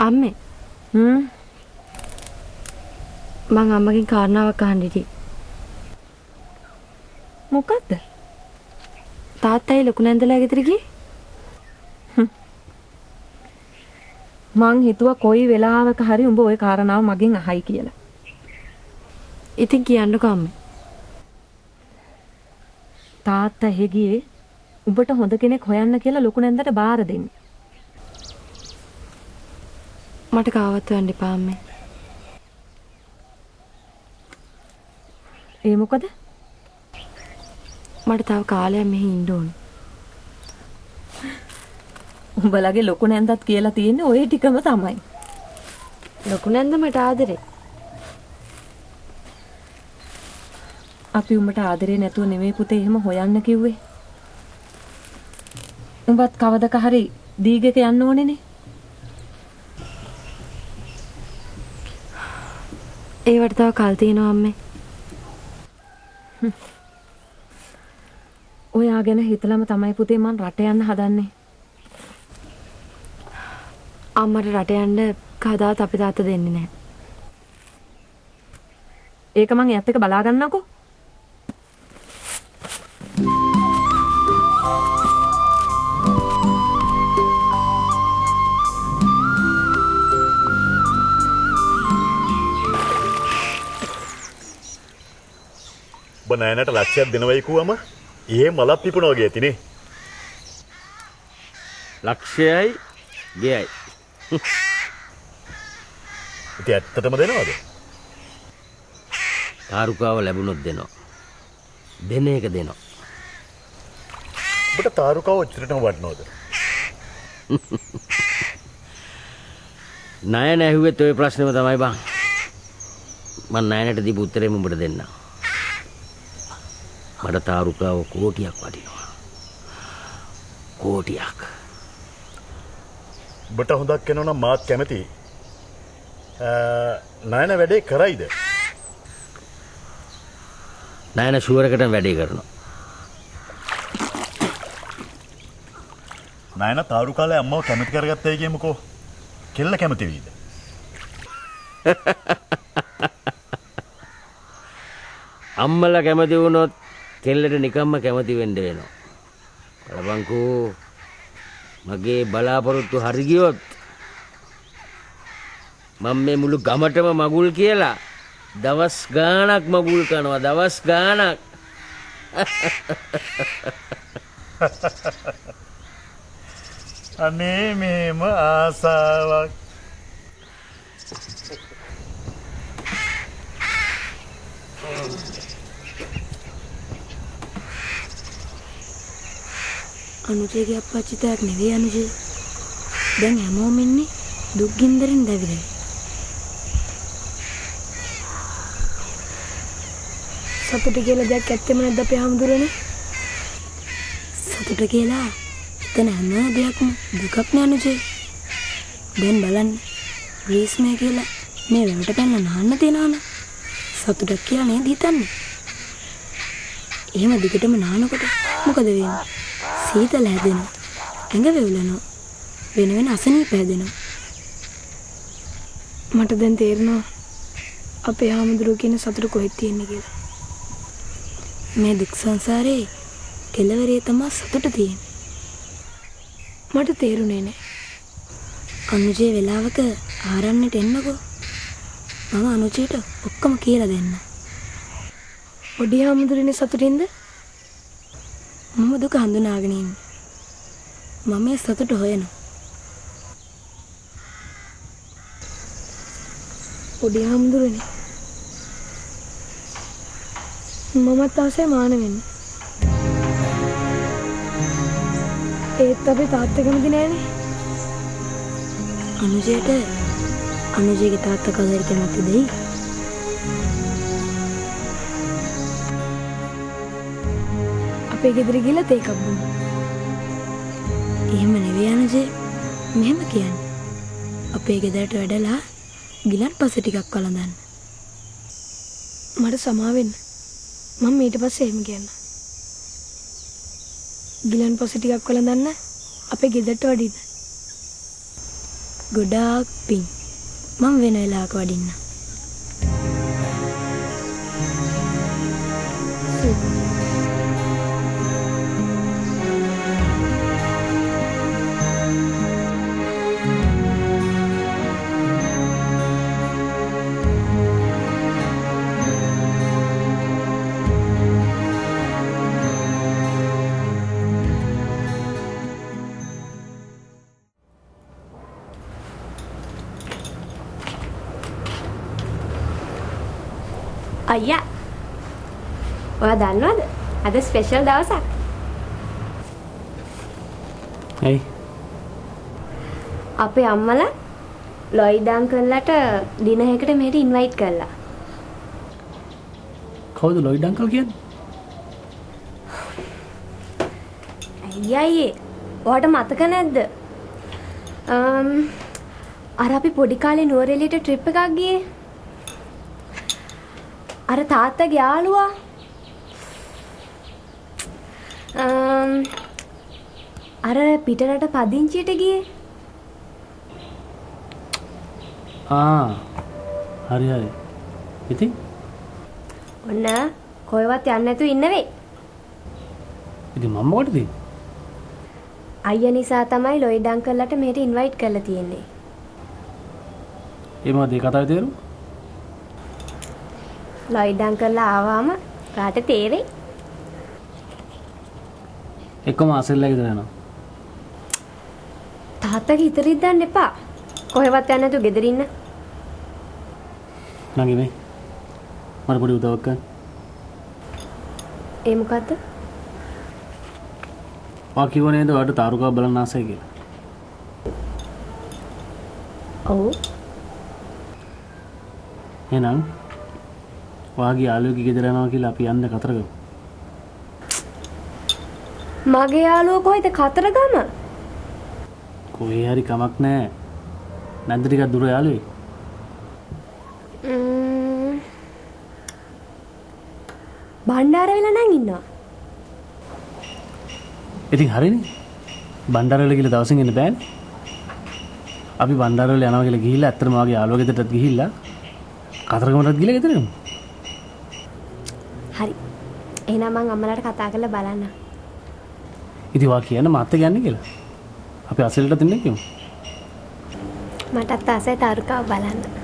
අම්මේ මං අම්මගෙන් කාරණාවක් අහන්න ඉතින්. මොකද්ද? තාත්තයි ලොකු නැන්දලා ගෙදර ගියේ? මං හිතුවා කොයි වෙලාවක හරි උඹ ওই කාරණාව මගෙන් අහයි කියලා. ඉතින් කියන්නකෝ අම්මේ. තාත්තා එහෙ ගියේ උඹට හොඳ කෙනෙක් හොයන්න කියලා ලොකු නැන්දට බාර දෙන්න. මට කාවත් වෙන්න එපා අම්මේ. ඒ මොකද? මට තව කාලයක් මෙහි ඉන්න ඕන. උඹලගේ ලොකු නැන්දත් කියලා තියෙන්නේ ඔය ටිකම තමයි. ලොකු නැන්ද මට ආදරේ. අපි උඹට ආදරේ නැතුව නෙමෙයි පුතේ එහෙම හොයන්න කිව්වේ. උඹත් කවදක හරි දීගක යන්න ඕනේනේ. ඒවට තව කල් තියෙනවා අම්මේ. ඔයා ගැන හිතලම තමයි පුතේ මං රට යන්න හදන්නේ. අම්මට රට යන්න කවදාවත් අපි තාත්තා දෙන්නේ නැහැ. ඒක මං එයත් එක බලා ගන්නකෝ. නෑනට ලක්ෂයක් දෙනවයි කිව්වම ඒ මලක් පිපුණා වගේ ඇතිනේ. ලක්ෂයයි ගයයි. ඉතින් ඇත්තටම දෙනවද? තාරුකාව ලැබුණොත් දෙනවා. දෙන එක දෙනවා. ඔබට තාරුකාව ඔච්චරටම වටනවද? ණය නැහුවෙත් ඔය ප්‍රශ්නේම තමයි බං. මං ණයනට දීපු උත්තරේ උඹට දෙන්නම්. මට තාරුකාව කෝටියක් වටිනවා. කෝටියක්. ඔබට හොඳක් වෙනවා නම් මාත් කැමතියි. ණයන වැඩේ කරයිද? ණයන ෂුවර් එකටම වැඩේ කරනවා. ණයන තාරුකාලේ අම්මව කැමති කරගත්තයි කියමුකෝ. කෙල්ල කැමති වෙයිද? අම්මලා කැමති වුණොත් කෙල්ලට නිකම්ම කැමති වෙන්න වෙනවා. බලපන්කෝ මගේ බලාපොරොත්තු හරි ගියොත් මම මේ මුළු ගමටම මගුල් කියලා දවස් ගාණක් මගුල් කරනවා. දවස් ගාණක්. අනේ මේම ආසාවක්. අනුජේගේ අප්පච්චි තාක් නෙවෙයි අනුජේ. දැන් හැමෝම ඉන්නේ දුක් ගින්දරෙන් දැවිලා. සතුට කියලා දෙයක් ඇත්තෙම නැද්ද අපේ හැමදෙරනේ? සතුට කියලා එතන හැම දෙයක්ම දුකක් නේ අනුජේ. දැන් බලන්න ග්‍රීස්මය කියලා මේ වෙනට පැනලා නාන්න තියනවනේ. සතුටක් කියලා නේද හිතන්නේ? එහෙම දිගටම නානකොට මොකද වෙන්නේ? සීතල හැදෙනවා. ඇඟ වෙවුලනවා. වෙන වෙන අසනීප හැදෙනවා. මට දැන් තේරෙනවා අපේ හැමදෙරෝ කියන සතුට කොහෙද තියෙන්නේ කියලා. මේ දුක් සංසාරේ කෙලවරේ තමයි සතුට තියෙන්නේ. මට තේරුනේ නෑ. අනුජේ වෙලාවක ආරන්නට එන්නකෝ. මම අනුජේට ඔක්කොම කියලා දෙන්න. පොඩි හැමදෙරනේ සතුටින්ද? මම දුක හඳුනාගෙන ඉන්නේ. මම මේ සතුට හොයනවා. පොඩි හැමදෙරනේ. මමත් ආසයි මාන වෙන්න. ඒත් අපේ තාත්තා කැමති නෑනේ. අනුජේගේ තාත්තා කවදාද කැමති දෙයි? අපේ ගෙදර ගිහලා තේ එකක් බොමු. එහෙම නෙවෙයි අනුජේ. මෙහෙම කියන්නේ. අපේ ගෙදරට වැඩලා ගිලන් පස ටිකක් වළඳන්න. මට සමා වෙන්න. මම ඊට පස්සේ එහෙම කියන්න. ගිලන් පොසි ටිකක් වල දන්න අපේ ගෙදරට වඩින්න. ගොඩාක් පිං. මම වෙන වෙලාවක වඩින්න. අයියා ඔයා දන්නවද අද ස්පෙෂල් දවසක් ඇයි අපේ අම්මලා ලොයිඩ් අංකල්ලට දිනයකට මෙහෙට ඉන්වයිට් කළා. කවුද ලොයිඩ් අංකල් කියන්නේ? අයියේ ඔයාට මතක නැද්ද? අර අපි පොඩි කාලේ නුවරඑළියට ට්‍රිප් එකක් ගියේ. අර තාත්තගේ යාළුවා අර පිටරට පදිංචියට ගියේ. හරි හරි. ඉතින් ඔන්න කොහෙවත් යන්නේ නැතුව ඉන්න වෙයි. ඉතින් මම මොකටද? අයියා නිසා තමයි ලොයිඩ් අංකල්ලට මෙහෙට ඉන්වයිට් කරලා තියෙන්නේ. ඒ මොකද ඒ කතාවේ තේරුම? ලොයිඩ් අංකල්ලා ආවම රාට තේරෙයි. එක්කම අසෙල්ලා ගෙදර යනවා. තාත්තගේ හිතරින් දාන්න එපා. කොහෙවත් යන්නේ නැතුව ගෙදර ඉන්න. නංගි මේ මට පොඩි උදව්වක් කරන්න. ඒ මොකද්ද? ඔයා කිව්ව නේද ඔයාට තාරුකාව බලන්න ආසයි කියලා. ඔව්. එහෙනම් ඔයාගේ යාළුවෙක්ගේ ගෙදර යනවා කියලා අපි යන්න කතරගම. මගේ යාළුවා කොහෙද කතරගම? කොහේ හරි කමක් නැහැ. නැන්ද ටිකක් දුර යාළුවෙක්. බණ්ඩාරවල නම් ඉන්නවා. ඉතින් හරිනේ. බණ්ඩාරවල කියලා දවසින් එන්න බෑනේ. අපි බණ්ඩාරවල යනවා කියලා ගිහිල්ලා ඇත්තටම ඔයාගේ යාළුවා ගෙදරටත් ගිහිල්ලා කතරගමටත් ගිහලා ගෙදර යමු. හරි. එහෙනම් මං අම්මලාට කතා කරලා බලන්න. ඉතින් ඔයා කියන්නේ මාත් එක්ක යන්නේ කියලා. අපි අසලට දෙන්නේ කියමු. මටත් ආසයි තාරුකාව බලන්න.